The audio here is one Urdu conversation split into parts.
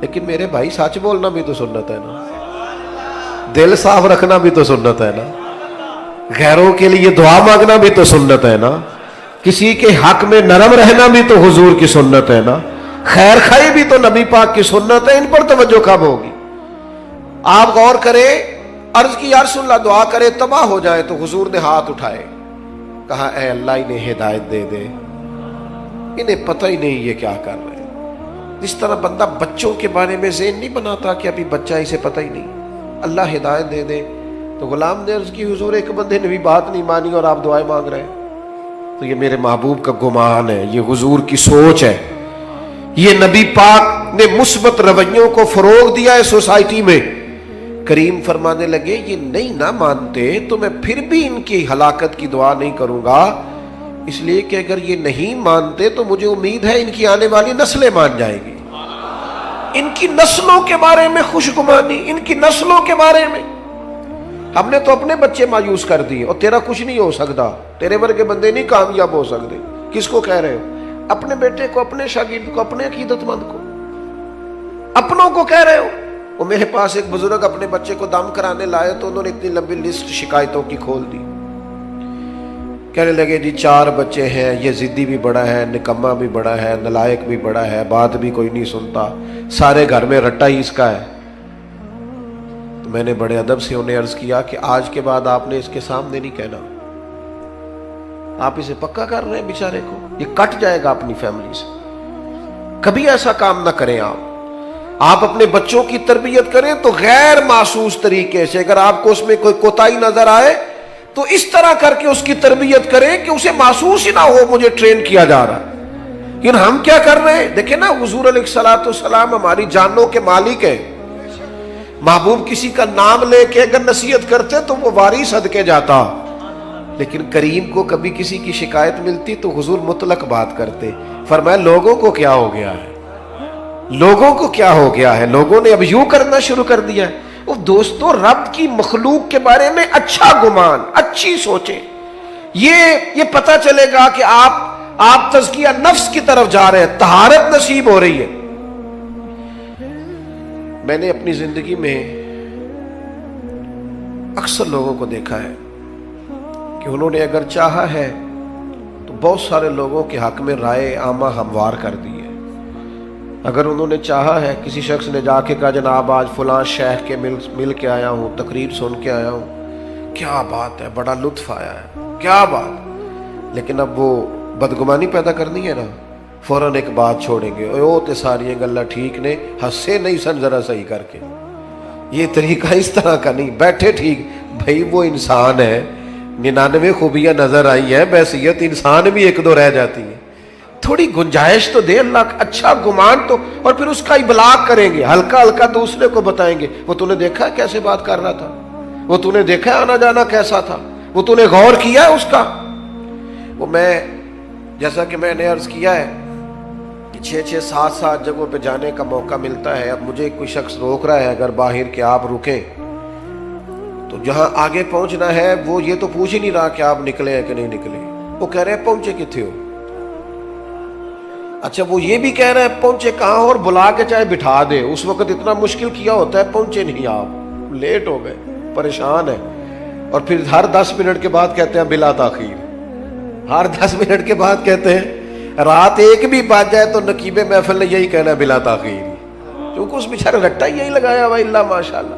لیکن میرے بھائی سچ بولنا بھی تو سنت ہے نا، دل صاف رکھنا بھی تو سنت ہے نا، غیروں کے لیے دعا مانگنا بھی تو سنت ہے نا، کسی کے حق میں نرم رہنا بھی تو حضور کی سنت ہے نا، خیر خائی بھی تو نبی پاک کی سنت ہے. ان پر توجہ کب ہوگی؟ آپ غور کریں. عرض کی یا رسول اللہ دعا کرے تباہ ہو جائے تو حضور نے ہاتھ اٹھائے، کہا اے اللہ انہیں ہدایت دے دے، انہیں پتہ ہی نہیں یہ کیا کر رہے. جس طرح بندہ بچوں کے بارے میں ذہن نہیں بناتا کہ ابھی بچہ اسے پتہ ہی نہیں، اللہ ہدایت دے دے. تو غلام نے عرض کی حضور ایک بندے نے بھی بات نہیں مانی اور آپ دعائیں مانگ رہے ہیں. تو یہ میرے محبوب کا گمان ہے، یہ حضور کی سوچ ہے، یہ نبی پاک نے مثبت رویوں کو فروغ دیا ہے سوسائٹی میں. کریم فرمانے لگے یہ نہیں نہ مانتے تو میں پھر بھی ان کی ہلاکت کی دعا نہیں کروں گا، اس لیے کہ اگر یہ نہیں مانتے تو مجھے امید ہے ان کی آنے والی نسلیں مان جائیں گی. ان کی نسلوں کے بارے میں خوشگمانی، ان کی نسلوں کے بارے میں. ہم نے تو اپنے بچے مایوس کر دیے، اور تیرا کچھ نہیں ہو سکتا، تیرے ورگے بندے نہیں کامیاب ہو سکتے. کس کو کہہ رہے ہو؟ اپنے بیٹے کو، اپنے شاگرد کو، اپنے عقیدت مند کو، اپنوں کو کہہ رہے ہو. وہ میرے پاس ایک بزرگ اپنے بچے کو دم کرانے لائے تو انہوں نے اتنی لمبی لسٹ شکایتوں کی کھول دی. کہنے لگے جی 4 بچے ہیں، یہ ضدی بھی بڑا ہے، نکما بھی بڑا ہے، نلائق بھی بڑا ہے، بات بھی کوئی نہیں سنتا، سارے گھر میں رٹا ہی اس کا ہے. تو میں نے بڑے ادب سے انہیں عرض کیا کہ آج کے بعد آپ نے اس کے سامنے نہیں کہنا، آپ اسے پکا کر رہے ہیں بیچارے کو، یہ کٹ جائے گا اپنی فیملی سے. کبھی ایسا کام نہ کریں. آپ اپنے بچوں کی تربیت کریں تو غیر محسوس طریقے سے، اگر آپ کو اس میں کوئی کوتاہی نظر آئے تو اس طرح کر کے اس کی تربیت کریں کہ اسے محسوس ہی نہ ہو مجھے ٹرین کیا جا رہا. لیکن ہم کیا کر رہے ہیں؟ دیکھیں نا، حضور علیہ الصلوۃ والسلام ہماری جانوں کے مالک ہیں. محبوب کسی کا نام لے کے اگر نصیحت کرتے تو وہ واری صدقے جاتا، لیکن کریم کو کبھی کسی کی شکایت ملتی تو حضور مطلق بات کرتے. فرمایا لوگوں کو کیا ہو گیا ہے، لوگوں کو کیا ہو گیا ہے، لوگوں نے اب یوں کرنا شروع کر دیا ہے. وہ دوستو، رب کی مخلوق کے بارے میں اچھا گمان، اچھی سوچیں. یہ پتہ چلے گا کہ آپ تزکیہ نفس کی طرف جا رہے ہیں، طہارت نصیب ہو رہی ہے. میں نے اپنی زندگی میں اکثر لوگوں کو دیکھا ہے کہ انہوں نے اگر چاہا ہے تو بہت سارے لوگوں کے حق میں رائے عامہ ہموار کر دی ہے. اگر انہوں نے چاہا ہے، کسی شخص نے جا کے کہا جناب آج فلاں شیخ کے مل کے آیا ہوں، تقریر سن کے آیا ہوں، کیا بات ہے، بڑا لطف آیا ہے، کیا بات. لیکن اب وہ بدگمانی پیدا کرنی ہے نا، فوراً ایک بات چھوڑیں گے، او تے ساری گلا ٹھیک نے، ہنسے نہیں سن ذرا صحیح کر کے. یہ طریقہ اس طرح کا نہیں. بیٹھے ٹھیک، بھائی وہ انسان ہے، 99 خوبیاں نظر آئی ہیں، بحیثیت انسان بھی 1-2 رہ جاتی ہیں. تھوڑی گنجائش تو دے اللہ، اچھا گمان تو. اور پھر اس کا ابلاغ کریں گے، ہلکا ہلکا دوسرے کو بتائیں گے. وہ تو نے دیکھا کیسے بات کر رہا تھا، وہ تو نے دیکھا آنا جانا کیسا تھا، وہ تو نے غور کیا ہے اس کا. وہ میں جیسا کہ میں نے عرض کیا ہے کہ 6-7 جگہوں پہ جانے کا موقع ملتا ہے. اب مجھے کوئی شخص روک رہا ہے اگر باہر کہ آپ رکیں، تو جہاں آگے پہنچنا ہے وہ یہ تو پوچھ ہی نہیں رہا کہ آپ نکلے ہیں کہ نہیں نکلے، وہ کہہ رہے ہیں پہنچے کتنے ہو. اچھا وہ یہ بھی کہہ رہے ہیں پہنچے کہاں، اور بلا کے چاہے بٹھا دے. اس وقت اتنا مشکل کیا ہوتا ہے، پہنچے نہیں آپ، لیٹ ہو گئے، پریشان ہے. اور پھر ہر 10 منٹ کے بعد کہتے ہیں بلا تاخیر، ہر 10 منٹ کے بعد کہتے ہیں، رات 1 بھی بج جائے تو نقیب محفل نے یہی کہنا بلا تاخیر، کیونکہ اس بیچارے رٹا یہی لگایا ہوا اللہ ماشاءاللہ.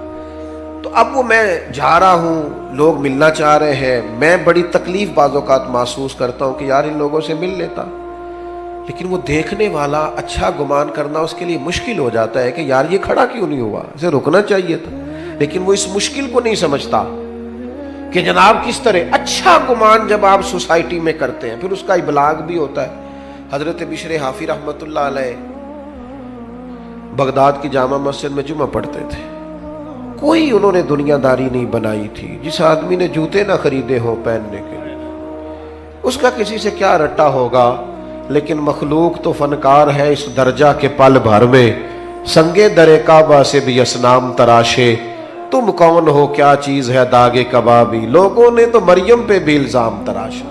تو اب وہ میں جا رہا ہوں، لوگ ملنا چاہ رہے ہیں، میں بڑی تکلیف بعض اوقات محسوس کرتا ہوں کہ یار ان لوگوں سے مل لیتا، لیکن وہ دیکھنے والا اچھا گمان کرنا اس کے لیے مشکل ہو جاتا ہے کہ یار یہ کھڑا کیوں نہیں ہوا، اسے رکنا چاہیے تھا. لیکن وہ اس مشکل کو نہیں سمجھتا کہ جناب کس طرح اچھا گمان جب آپ سوسائٹی میں کرتے ہیں پھر اس کا ابلاغ بھی ہوتا ہے. حضرت بشر حافی رحمۃ اللہ علیہ بغداد کی جامع مسجد میں جمعہ پڑھتے تھے. کوئی انہوں نے دنیا داری نہیں بنائی تھی. جس آدمی نے جوتے نہ خریدے ہوں پہننے کے لیے، اس کا کسی سے کیا رٹا ہوگا. لیکن مخلوق تو فنکار ہے اس درجہ کے پل بھر میں، سنگے در کعبہ سے بھی اسنام تراشے، تم کون ہو کیا چیز ہے داغ کبابی. لوگوں نے تو مریم پہ بھی الزام تراشا.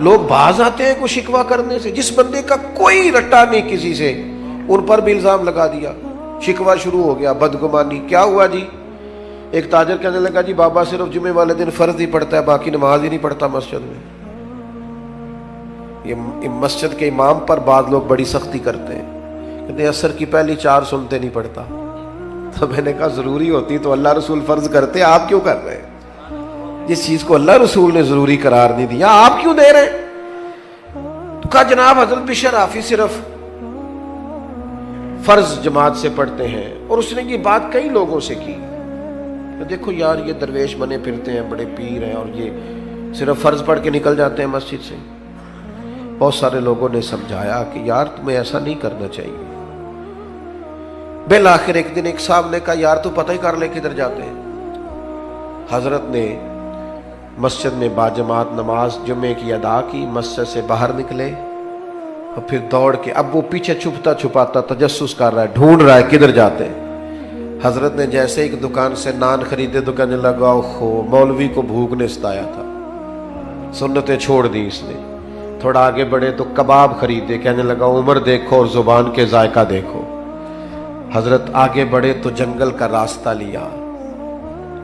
لوگ باز آتے ہیں کوئی شکوہ کرنے سے. جس بندے کا کوئی رٹا نہیں کسی سے, ان پر بھی الزام لگا دیا, شکوہ شروع ہو گیا, بدگمانی. کیا ہوا جی؟ ایک تاجر کہنے لگا جی بابا صرف جمعے والے دن فرض ہی پڑھتا ہے, باقی نماز ہی نہیں پڑھتا مسجد میں. یہ مسجد کے امام پر بعض لوگ بڑی سختی کرتے ہیں, کہتے ہیں عصر کی پہلی 4 سنتے نہیں پڑھتا. تو میں نے کہا ضروری ہوتی تو اللہ رسول فرض کرتے, آپ کیوں کر رہے ہیں؟ جس چیز کو اللہ رسول نے ضروری قرار نہیں دیا آپ کیوں دے رہے ہیں؟ تو کہا جناب حضرت بشر حافظ صرف فرض جماعت سے پڑھتے ہیں. اور اس نے یہ بات کئی لوگوں سے کی, دیکھو یار یہ درویش بنے پھرتے ہیں, بڑے پیر ہیں, اور یہ صرف فرض پڑھ کے نکل جاتے ہیں مسجد سے. بہت سارے لوگوں نے سمجھایا کہ یار تمہیں ایسا نہیں کرنا چاہیے. بالآخر ایک دن ایک صاحب نے کہا یار تو پتہ ہی کر لے کدھر جاتے ہیں. حضرت نے مسجد میں باجماعت نماز جمعے کی ادا کی, مسجد سے باہر نکلے اور پھر دوڑ کے, اب وہ پیچھے چھپتا چھپاتا تجسس کر رہا ہے, ڈھونڈ رہا ہے کدھر جاتے ہیں. حضرت نے جیسے ایک دکان سے نان خریدے تو کہنے لگا اوہو مولوی کو بھوک نے ستایا تھا, سنتیں چھوڑ دی اس نے. تھوڑا آگے بڑھے تو کباب خریدے, کہنے لگا عمر دیکھو اور زبان کے ذائقہ دیکھو. حضرت آگے بڑھے تو جنگل کا راستہ لیا,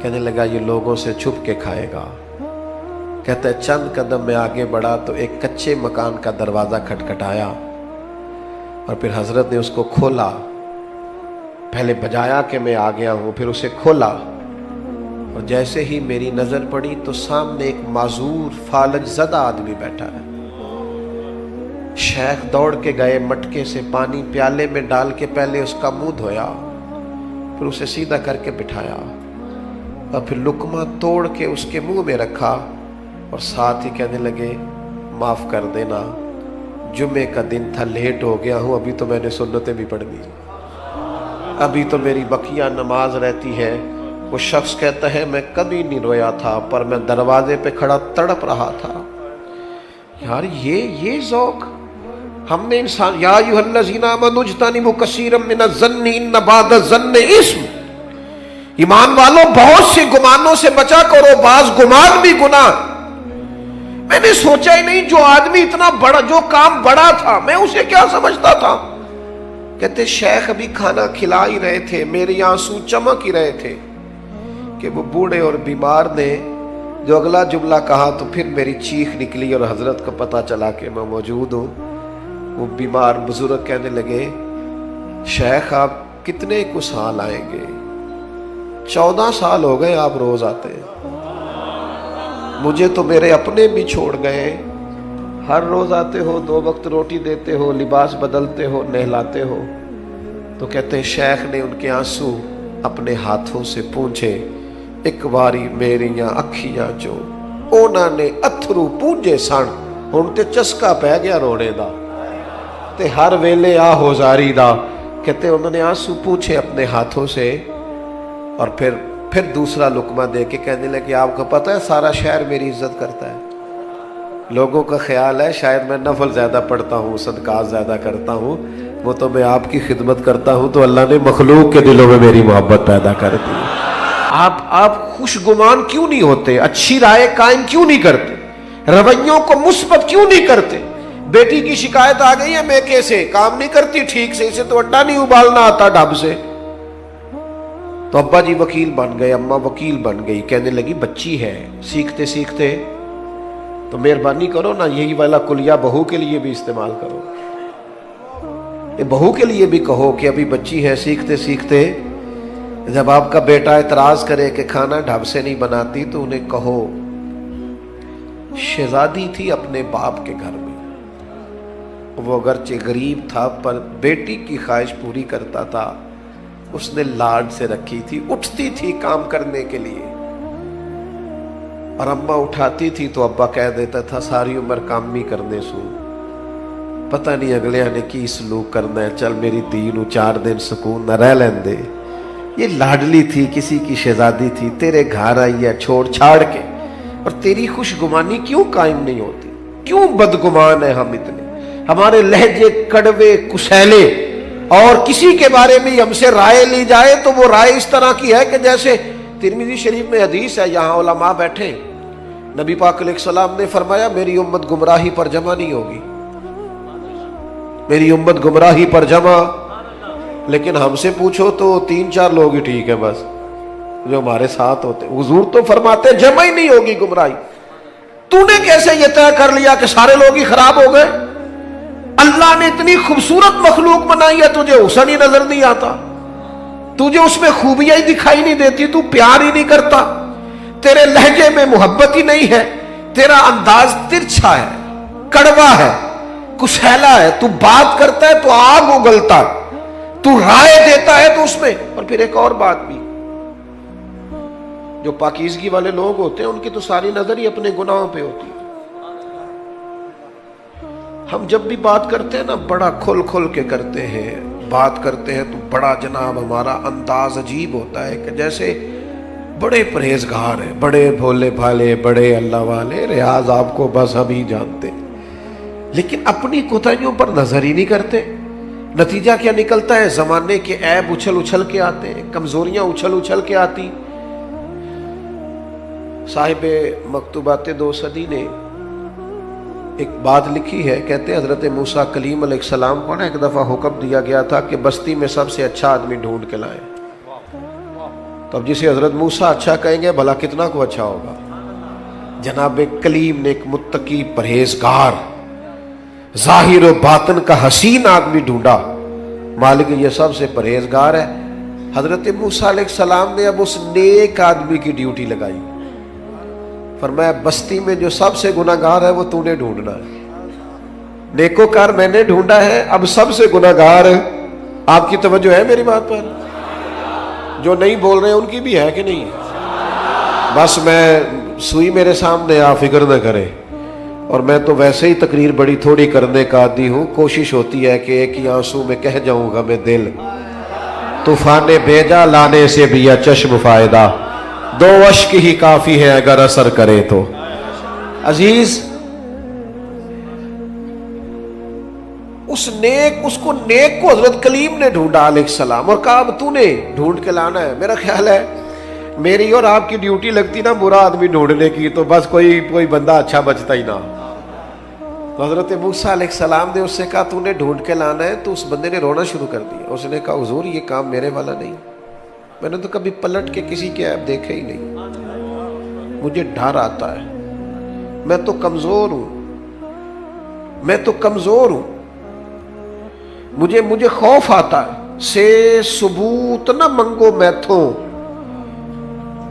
کہنے لگا یہ لوگوں سے چھپ کے کھائے گا. کہتا ہے چند قدم میں آگے بڑھا تو ایک کچے مکان کا دروازہ کھٹکھٹایا, اور پھر حضرت نے اس کو کھولا. پہلے بجایا کہ میں آ گیا ہوں, پھر اسے کھولا, اور جیسے ہی میری نظر پڑی تو سامنے ایک معذور فالج زدہ آدمی بیٹھا ہے. شیخ دوڑ کے گئے, مٹکے سے پانی پیالے میں ڈال کے پہلے اس کا منہ دھویا, پھر اسے سیدھا کر کے بٹھایا, اور پھر لقمہ توڑ کے اس کے منہ میں رکھا, اور ساتھ ہی کہنے لگے معاف کر دینا, جمعے کا دن تھا, لیٹ ہو گیا ہوں, ابھی تو میں نے سنتیں بھی پڑھنی, ابھی تو میری بقیہ نماز رہتی ہے. وہ شخص کہتا ہے میں کبھی نہیں رویا تھا, پر میں دروازے پہ کھڑا تڑپ رہا تھا. یار یہ ذوق ہم نے انسان, یا ایھا الذین آمنوا اجتنبوا کثیرا من الظن ان بعض الظن اثم, ایمان والو بہت سے گمانوں سے بچا کرو, بعض گمان بھی گناہ. میں نے سوچا ہی نہیں جو آدمی اتنا بڑا, جو کام بڑا تھا, میں اسے کیا سمجھتا تھا. کہتے شیخ ابھی کھانا کھلا ہی رہے تھے, میرے آنسو چمک ہی رہے تھے کہ وہ بوڑھے اور بیمار نے جو اگلا جملہ کہا تو پھر میری چیخ نکلی, اور حضرت کو پتا چلا کہ میں موجود ہوں. وہ بیمار بزرگ کہنے لگے شیخ آپ کتنے کو سال آئیں گے؟ 14 سال ہو گئے آپ روز آتے ہیں, مجھے تو میرے اپنے بھی چھوڑ گئے. ہر روز آتے ہو, 2 وقت روٹی دیتے ہو, لباس بدلتے ہو, نہلاتے ہو. تو کہتے ہیں شیخ نے ان کے آنسو اپنے ہاتھوں سے پونچھے, ایک باری میریاں اکھیاں جو اونا نے اتھرو پونجے سن, ہن تے چسکا پہ گیا رونے دا, تے ہر ویلے آ ہو زاری دا. کہتے انہوں نے آنسو پونچھے اپنے ہاتھوں سے, اور پھر دوسرا لقمہ دے کے کہنے لگے آپ کو پتہ ہے سارا شہر میری عزت کرتا ہے, لوگوں کا خیال ہے شاید میں نفل زیادہ پڑھتا ہوں, صدقات زیادہ کرتا ہوں, وہ تو میں آپ کی خدمت کرتا ہوں تو اللہ نے مخلوق کے دلوں میں میری محبت پیدا کر دی. آپ خوش گمان کیوں نہیں ہوتے؟ اچھی رائے قائم کیوں نہیں کرتے؟ رویوں کو مثبت کیوں نہیں کرتے؟ بیٹی کی شکایت آ گئی ہے میکے سے, کام نہیں کرتی ٹھیک سے, اسے تو اڈا نہیں ابالنا آتا ڈب سے. تو ابا جی وکیل بن گئے, اماں وکیل بن گئی. کہنے لگی بچی ہے, سیکھتے سیکھتے تو مہربانی کرو نا یہی والا کلیہ بہو کے لیے بھی استعمال کرو. یہ بہو کے لیے بھی کہو کہ ابھی بچی ہے, سیکھتے سیکھتے جب آپ کا بیٹا اعتراض کرے کہ کھانا ڈھب سے نہیں بناتی تو انہیں کہو شہزادی تھی اپنے باپ کے گھر میں, وہ اگرچہ غریب تھا پر بیٹی کی خواہش پوری کرتا تھا, اس نے لاڈ سے رکھی تھی, اٹھتی تھی کام کرنے کے لیے, اور اماں اٹھاتی تھی تو ابا کہہ دیتا تھا ساری عمر کام ہی کرنے سو, پتہ نہیں اگلے نے کی سلوک کرنا ہے, چل میری دھی نو 4 دن سکون نہ رہ لین دے. یہ لاڈلی تھی, کسی کی شہزادی تھی, تیرے گھر آئی ہے چھوڑ چھاڑ کے, اور تیری خوش گمانی کیوں قائم نہیں ہوتی؟ کیوں بدگمان ہے ہم اتنے؟ ہمارے لہجے کڑوے کسیلے, اور کسی کے بارے میں ہم سے رائے لی جائے تو وہ رائے اس طرح کی ہے کہ جیسے ترمذی شریف میں حدیث ہے, یہاں علماء بیٹھے, نبی پاک علیہ السلام نے فرمایا میری امت گمراہی پر جمع نہیں ہوگی، میری امت گمراہی پر جمع، لیکن ہم سے پوچھو تو 3-4 لوگ ہی ٹھیک ہے بس جو ہمارے ساتھ ہوتے. حضور تو فرماتے جمع ہی نہیں ہوگی گمراہی. تو نے کیسے یہ طے کر لیا کہ سارے لوگ ہی خراب ہو گئے؟ اللہ نے اتنی خوبصورت مخلوق بنائی ہے، تجھے حسن ہی نظر نہیں آتا، تجھے اس میں خوبیاں ہی دکھائی نہیں دیتی، تو پیار ہی نہیں کرتا، تیرے لہجے میں محبت ہی نہیں ہے، تیرا انداز ترچھا ہے، کڑوا ہے، کچھیلا ہے، تو بات کرتا ہے تو آگ اگلتا ہے، تو رائے دیتا ہے تو اس میں. اور پھر ایک اور بات بھی، جو پاکیزگی والے لوگ ہوتے ہیں ان کی تو ساری نظر ہی اپنے گناہوں پہ ہوتی ہے. ہم جب بھی بات کرتے ہیں نا بڑا کھل کھل کے کرتے ہیں، بات کرتے ہیں تو بڑا جناب ہمارا انداز عجیب ہوتا ہے کہ جیسے بڑے پرہیزگار ہیں، بڑے بھولے بھالے، بڑے اللہ والے، ریاض آپ کو بس ہم ہی جانتے، لیکن اپنی کوتاہیوں پر نظر ہی نہیں کرتے. نتیجہ کیا نکلتا ہے؟ زمانے کے عیب اچھل اچھل کے آتے ہیں، کمزوریاں اچھل اچھل کے آتی. صاحب مکتوبات 2 صدی نے ایک بات لکھی ہے، کہتے ہیں حضرت موسیٰ کلیم علیہ السلام کو ایک دفعہ حکم دیا گیا تھا کہ بستی میں سب سے اچھا آدمی ڈھونڈ کے لائیں. تو اب جسے حضرت موسیٰ اچھا کہیں گے بھلا کتنا کو اچھا ہوگا. جناب کلیم نے ایک متقی پرہیزگار ظاہر و باطن کا حسین آدمی ڈھونڈا، مالک یہ سب سے پرہیزگار ہے. حضرت موسیٰ علیہ السلام نے اب اس نیک آدمی کی ڈیوٹی لگائی، فرمایا بستی میں جو سب سے گناہگار ہے وہ تو نے ڈھونڈنا ہے. نیکوکار میں نے ڈھونڈا ہے، اب سب سے گناہگار ہے. آپ کی توجہ ہے میری بات پر؟ جو نہیں بول رہے ان کی بھی ہے کہ نہیں؟ بس میں سوئی میرے سامنے، آپ فکر نہ کریں. اور میں تو ویسے ہی تقریر بڑی تھوڑی کرنے کا عادی ہوں، کوشش ہوتی ہے کہ ایک ہی آنسو میں کہہ جاؤں گا میں دل طوفان بھیجا لانے سے بھی یا چشم فائدہ، 2 اشک ہی کافی ہے اگر اثر کرے تو. عزیز اس کو حضرت کلیم نے ڈھونڈا علیہ السلام اور کہا اب تو نے ڈھونڈ کے لانا ہے. میرا خیال ہے میری اور آپ کی ڈیوٹی لگتی نا برا آدمی ڈھونڈنے کی تو بس کوئی بندہ اچھا بچتا ہی نہ. تو حضرت موسیٰ علیہ السلام نے اس سے کہا تو نے ڈھونڈ کے لانا ہے. تو اس بندے نے رونا شروع کر دیا. اس نے کہا حضور یہ کام میرے والا نہیں، میں نے تو کبھی پلٹ کے کسی کے عیب دیکھے ہی نہیں، مجھے ڈر آتا ہے، میں تو کمزور ہوں، مجھے خوف آتا ہے. سے ثبوت نہ منگو میتھوں،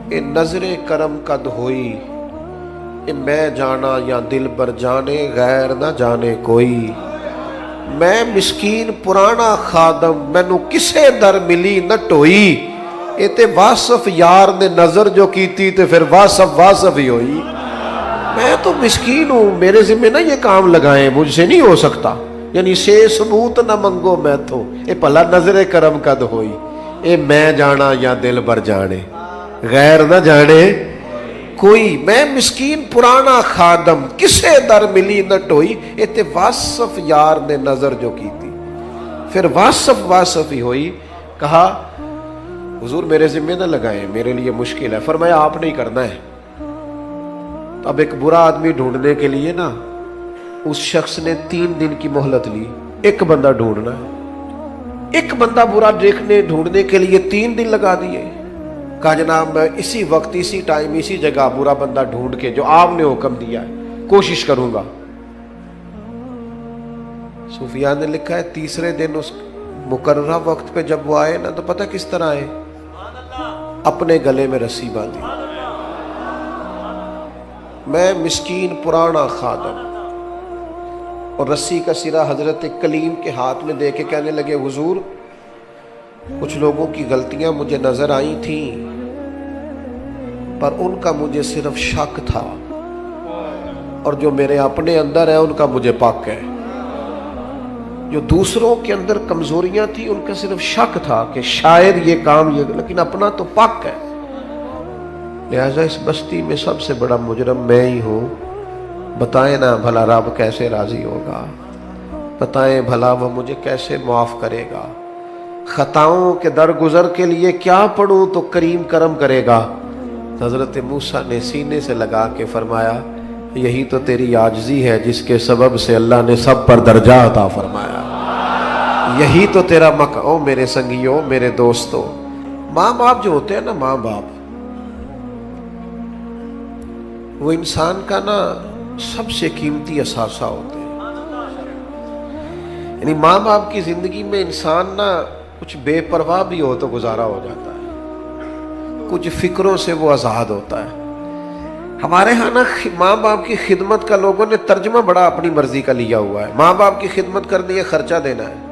اے نظر کرم قد ہوئی، اے میں جانا یا دل بر جانے غیر نہ جانے کوئی. میں مسکین پرانا خادم، مینوں کسے در ملی نہ ٹوئی. اے تے واصف یار نے نظر جو کیتی تے پھر واصف ہی ہوئی. میں تو مسکین ہوں، میرے ذمہ نہ یہ کام لگائیں، مجھ سے نہیں ہو سکتا. یعنی سے ثبوت نہ منگو میں تو، اے پلا نظر کرم قد ہوئی، اے میں جانا یا دل بر جانے غیر نہ جانے کوئی. میں مسکین پرانا خادم، کسے در ملی نہ ٹوئی. اے تے واصف یار نے نظر جو کی تھی پھر واصف ہی ہوئی. کہا حضور میرے ذمہ نہ لگائیں، میرے لیے مشکل ہے. فرمایا آپ نہیں کرنا ہے. اب ایک برا آدمی ڈھونڈنے کے لیے نا اس شخص نے 3 دن کی مہلت لی. ایک بندہ ڈھونڈنا ہے، ایک بندہ برا ڈھونڈنے کے لیے 3 دن لگا دیے. کہا جناب میں اسی وقت اسی ٹائم اسی جگہ برا بندہ ڈھونڈ کے جو آپ نے حکم دیا ہے کوشش کروں گا. صوفیاء نے لکھا ہے 3رے دن اس مقررہ وقت پہ جب وہ آئے نا تو پتہ کس طرح آئے؟ اپنے گلے میں رسی باندھی. میں مسکین پرانا خادم، اور رسی کا سرا حضرت کلیم کے ہاتھ میں دے کے کہنے لگے حضور کچھ لوگوں کی غلطیاں مجھے نظر آئی تھیں پر ان کا مجھے صرف شک تھا، اور جو میرے اپنے اندر ہے ان کا مجھے پاک ہے. جو دوسروں کے اندر کمزوریاں تھیں ان کا صرف شک تھا کہ شاید یہ کام لیکن اپنا تو پاک ہے. لہذا اس بستی میں سب سے بڑا مجرم میں ہی ہوں. بتائیں نا بھلا رب کیسے راضی ہوگا، بتائیں بھلا وہ مجھے کیسے معاف کرے گا. خطاؤں کے درگزر کے لیے کیا پڑھوں تو کریم کرم کرے گا. حضرت موسیٰ نے سینے سے لگا کے فرمایا یہی تو تیری عاجزی ہے جس کے سبب سے اللہ نے سب پر درجہ عطا فرمایا. یہی تو تیرا مقام میرے سنگیوں میرے دوستوں. ماں باپ جو ہوتے ہیں نا، ماں باپ وہ انسان کا نا سب سے قیمتی اثاثہ ہوتے ہیں. یعنی ماں باپ کی زندگی میں انسان نا کچھ بے پرواہ بھی ہو تو گزارا ہو جاتا ہے، کچھ فکروں سے وہ آزاد ہوتا ہے. ہمارے ہاں نا ماں باپ کی خدمت کا لوگوں نے ترجمہ بڑا اپنی مرضی کا لیا ہوا ہے. ماں باپ کی خدمت کرنے ہے خرچہ دینا ہے.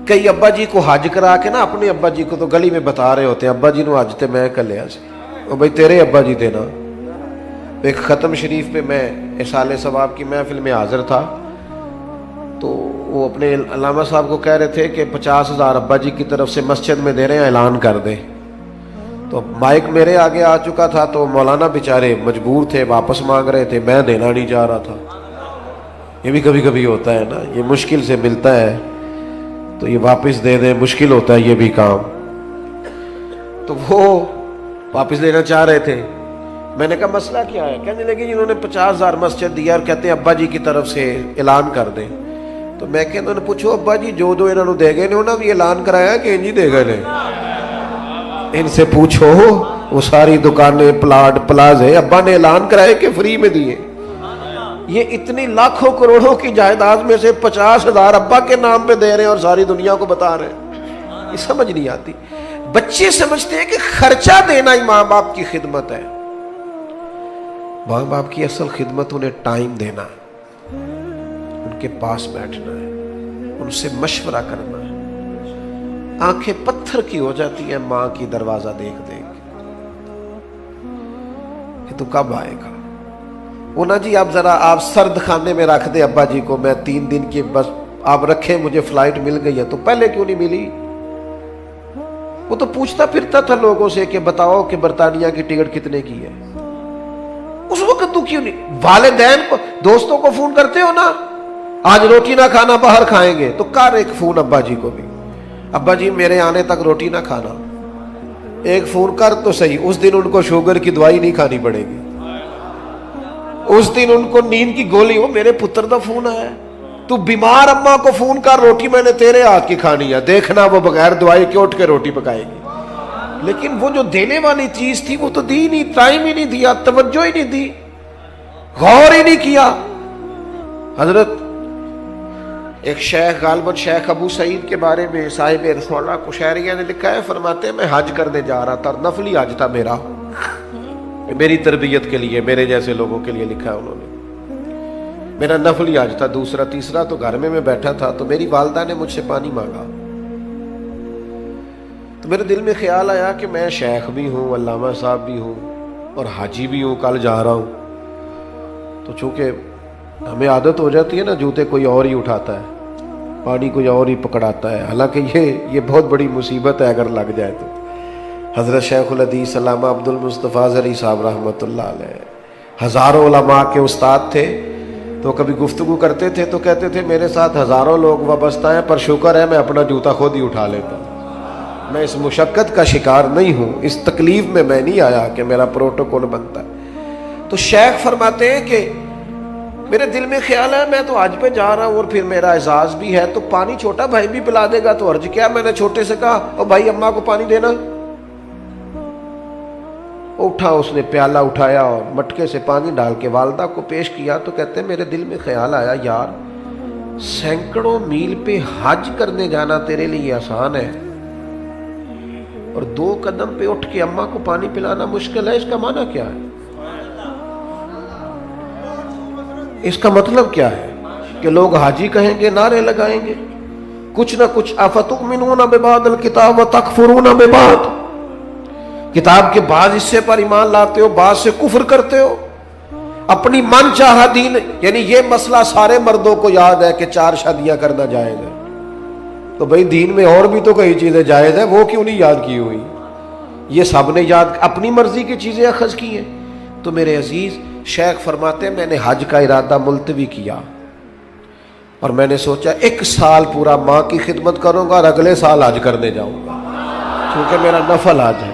کئی ابا جی کو حج کرا کے نا اپنے ابا جی کو تو گلی میں بتا رہے ہوتے ہیں ابا جی نو حج تے میں کر لیا سی، او بھائی تیرے ابا جی دینا. ایک ختم شریف پہ میں اصالِ ثواب کی محفل میں حاضر تھا تو وہ اپنے علامہ صاحب کو کہہ رہے تھے کہ 50,000 ابا جی کی طرف سے مسجد میں دے رہے ہیں، اعلان کر دیں. تو مائک میرے آگے آ چکا تھا تو مولانا بیچارے مجبور تھے، واپس مانگ رہے تھے، میں دینا نہیں چاہ رہا تھا. یہ بھی کبھی کبھی ہوتا ہے نا، یہ مشکل سے ملتا ہے تو یہ واپس دے دیں، مشکل ہوتا ہے یہ بھی کام. تو وہ واپس لینا چاہ رہے تھے. میں نے کہا مسئلہ کیا ہے؟ کہنے لگے جنہوں نے 50,000 مسجد دیا اور کہتے ہیں ابا جی کی طرف سے اعلان کر دیں. تو میں کہ انہوں نے پوچھو ابا جی جو دو انہوں نے دے گئے انہوں نے بھی اعلان کرایا کہ انجی دے گئے. ان سے پوچھو وہ ساری دکانیں پلاٹ پلازے ابا نے اعلان کرائے کہ فری میں دیے. یہ اتنی لاکھوں کروڑوں کی جائیداد میں سے 50,000 ابا کے نام پہ دے رہے ہیں اور ساری دنیا کو بتا رہے ہیں. یہ سمجھ نہیں آتی. بچے سمجھتے ہیں کہ خرچہ دینا ہی ماں باپ کی خدمت ہے. ماں باپ کی اصل خدمت انہیں ٹائم دینا ہے، ان کے پاس بیٹھنا ہے، ان سے مشورہ کرنا ہے. آنکھیں پتھر کی ہو جاتی ہیں ماں کی دروازہ دیکھ دیکھ کہ تو کب آئے گا. وہ نا جی آپ ذرا آپ سرد خانے میں رکھ دے ابا جی کو، میں 3 دن کی بس آپ رکھیں، مجھے فلائٹ مل گئی ہے. تو پہلے کیوں نہیں ملی؟ وہ تو پوچھتا پھرتا تھا لوگوں سے کہ بتاؤ کہ برطانیہ کی ٹکٹ کتنے کی ہے. اس وقت تو کیوں نہیں؟ والدین کو دوستوں کو فون کرتے ہو نا، آج روٹی نہ کھانا باہر کھائیں گے، تو کر ایک فون ابا جی کو بھی، ابا جی میرے آنے تک روٹی نہ کھانا. ایک فون کر تو صحیح. اس دن ان کو شوگر کی دوائی نہیں کھانی پڑے گی، اس دن ان کو نیند کی گولی. ہو میرے پتر دا فون آیا، تو بیمار اماں کو فون کر، روٹی میں نے تیرے ہاتھ کی کھانی ہے، دیکھنا وہ بغیر دوائی کے اٹھ کے روٹی پکائے گی. لیکن وہ جو دینے والی چیز تھی وہ تو دی نہیں، ٹائم ہی نہیں دیا، توجہ ہی نہیں دی، غور ہی نہیں کیا. حضرت ایک شیخ غالباً شیخ ابو سعید کے بارے میں صاحب رسولہ کشیریہ نے لکھا ہے، فرماتے ہیں میں حج کرنے جا رہا تھا، نفلی حج تھا میرا، میری تربیت کے لیے، میرے جیسے لوگوں کے لیے لکھا ہے انہوں نے. میرا نفلی حج تھا، دوسرا تیسرا تو گھر میں بیٹھا تھا. تو میری والدہ نے مجھ سے پانی مانگا تو میرے دل میں خیال آیا کہ میں شیخ بھی ہوں، علامہ صاحب بھی ہوں اور حاجی بھی ہوں، کل جا رہا ہوں. تو چونکہ ہمیں عادت ہو جاتی ہے نا، جوتے کوئی اور ہی اٹھاتا ہے، پانی کوئی اور ہی پکڑاتا ہے. حالانکہ یہ بہت بڑی مصیبت ہے اگر لگ جائے تو. حضرت شیخ الحدیث علامہ عبد المصطفیٰ زرعی صاحب رحمۃ اللہ علیہ ہزاروں علماء کے استاد تھے. تو کبھی گفتگو کرتے تھے تو کہتے تھے میرے ساتھ ہزاروں لوگ وابستہ ہیں پر شکر ہے میں اپنا جوتا خود ہی اٹھا لیتا ہوں، میں اس مشقت کا شکار نہیں ہوں، اس تکلیف میں نہیں آیا کہ میرا پروٹوکول بنتا ہے. تو شیخ فرماتے ہیں کہ میرے دل میں خیال ہے میں تو حج پہ جا رہا ہوں اور پھر میرا اعزاز بھی ہے، تو پانی چھوٹا بھائی بھی پلا دے گا تو عرض کیا. میں نے چھوٹے سے کہا او بھائی اماں کو پانی دینا. اٹھا، اس نے پیالہ اٹھایا اور مٹکے سے پانی ڈال کے والدہ کو پیش کیا. تو کہتے ہیں میرے دل میں خیال آیا یار سینکڑوں میل پہ حج کرنے جانا تیرے لیے آسان ہے اور 2 قدم پہ اٹھ کے اماں کو پانی پلانا مشکل ہے. اس کا معنی کیا ہے؟ اس کا مطلب کیا ہے کہ لوگ حاجی کہیں گے، نعرے لگائیں گے، کچھ نہ کچھ افتؤمنون ببعض الکتاب وتکفرون ببعض، کتاب کے بعض حصے پر ایمان لاتے ہو، بعض سے کفر کرتے ہو، اپنی من چاہا دین. یعنی یہ مسئلہ سارے مردوں کو یاد ہے کہ 4 شادیاں کرنا جائز ہے، تو بھئی دین میں اور بھی تو کئی چیزیں جائز ہیں، وہ کیوں نہیں یاد کی ہوئی؟ یہ سب نے یاد اپنی مرضی کی چیزیں اخذ کی ہیں. تو میرے عزیز شیخ فرماتے ہیں میں نے حج کا ارادہ ملتوی کیا اور میں نے سوچا 1 سال پورا ماں کی خدمت کروں گا اور اگلے سال حج کرنے جاؤں گا کیونکہ میرا نفل حج ہے.